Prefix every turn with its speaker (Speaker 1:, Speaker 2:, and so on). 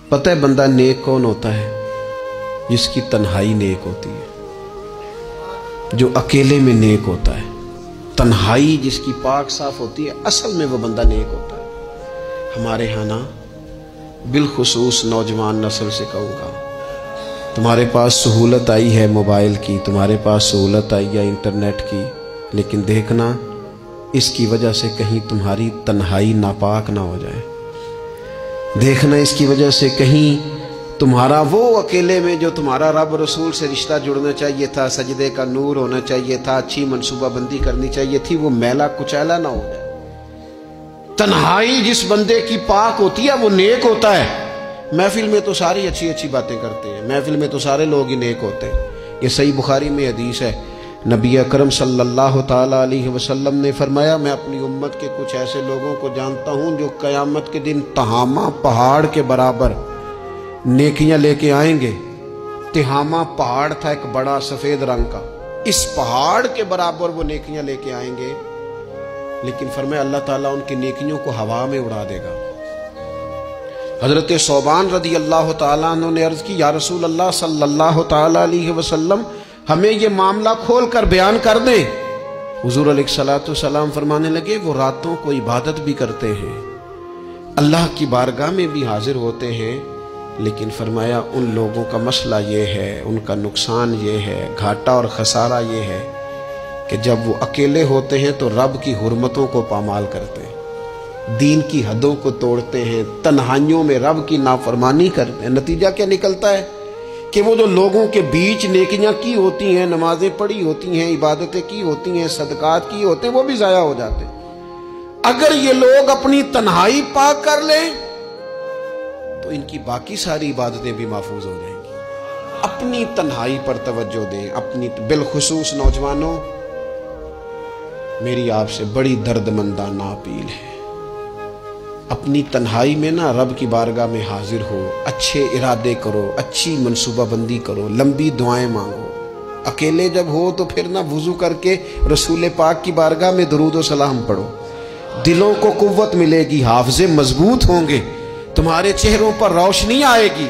Speaker 1: پتہ ہے بندہ نیک کون ہوتا ہے؟ جس کی تنہائی نیک ہوتی ہے، جو اکیلے میں نیک ہوتا ہے۔ تنہائی جس کی پاک صاف ہوتی ہے، اصل میں وہ بندہ نیک ہوتا ہے۔ ہمارے ہاں نا بالخصوص نوجوان نسل سے کہوں گا، تمہارے پاس سہولت آئی ہے موبائل کی، تمہارے پاس سہولت آئی ہے انٹرنیٹ کی، لیکن دیکھنا اس کی وجہ سے کہیں تمہاری تنہائی ناپاک نہ ہو جائے۔ دیکھنا اس کی وجہ سے کہیں تمہارا وہ اکیلے میں جو تمہارا رب رسول سے رشتہ جڑنا چاہیے تھا، سجدے کا نور ہونا چاہیے تھا، اچھی منصوبہ بندی کرنی چاہیے تھی، وہ میلا کچیلا نہ ہو جائے۔ تنہائی جس بندے کی پاک ہوتی ہے وہ نیک ہوتا ہے۔ محفل میں تو ساری اچھی اچھی باتیں کرتے ہیں، محفل میں تو سارے لوگ ہی نیک ہوتے ہیں۔ یہ صحیح بخاری میں حدیث ہے، نبی اکرم صلی اللہ تعالیٰ علیہ وسلم نے فرمایا، میں اپنی امت کے کچھ ایسے لوگوں کو جانتا ہوں جو قیامت کے دن تہامہ پہاڑ کے برابر نیکیاں لے کے آئیں گے۔ تہامہ پہاڑ تھا ایک بڑا سفید رنگ کا، اس پہاڑ کے برابر وہ نیکیاں لے کے آئیں گے، لیکن فرمایا اللہ تعالیٰ ان کی نیکیوں کو ہوا میں اڑا دے گا۔ حضرت ثوبان رضی اللہ تعالیٰ عنہ نے عرض کی، یا رسول اللہ صلی اللہ تعالیٰ علیہ وسلم ہمیں یہ معاملہ کھول کر بیان کر دیں۔ حضور علیہ السلام فرمانے لگے، وہ راتوں کو عبادت بھی کرتے ہیں، اللہ کی بارگاہ میں بھی حاضر ہوتے ہیں، لیکن فرمایا ان لوگوں کا مسئلہ یہ ہے، ان کا نقصان یہ ہے، گھاٹا اور خسارہ یہ ہے کہ جب وہ اکیلے ہوتے ہیں تو رب کی حرمتوں کو پامال کرتے ہیں، دین کی حدوں کو توڑتے ہیں، تنہائیوں میں رب کی نافرمانی کرتے ہیں۔ نتیجہ کیا نکلتا ہے کہ وہ جو لوگوں کے بیچ نیکیاں کی ہوتی ہیں، نمازیں پڑھی ہوتی ہیں، عبادتیں کی ہوتی ہیں، صدقات کی ہوتے ہیں، وہ بھی ضائع ہو جاتے ہیں۔ اگر یہ لوگ اپنی تنہائی پاک کر لیں تو ان کی باقی ساری عبادتیں بھی محفوظ ہو جائیں گی۔ اپنی تنہائی پر توجہ دیں، اپنی بالخصوص نوجوانوں، میری آپ سے بڑی درد مندانہ اپیل ہے، اپنی تنہائی میں نا رب کی بارگاہ میں حاضر ہو، اچھے ارادے کرو، اچھی منصوبہ بندی کرو، لمبی دعائیں مانگو۔ اکیلے جب ہو تو پھر نا وضو کر کے رسول پاک کی بارگاہ میں درود و سلام پڑھو، دلوں کو قوت ملے گی، حافظے مضبوط ہوں گے، تمہارے چہروں پر روشنی آئے گی۔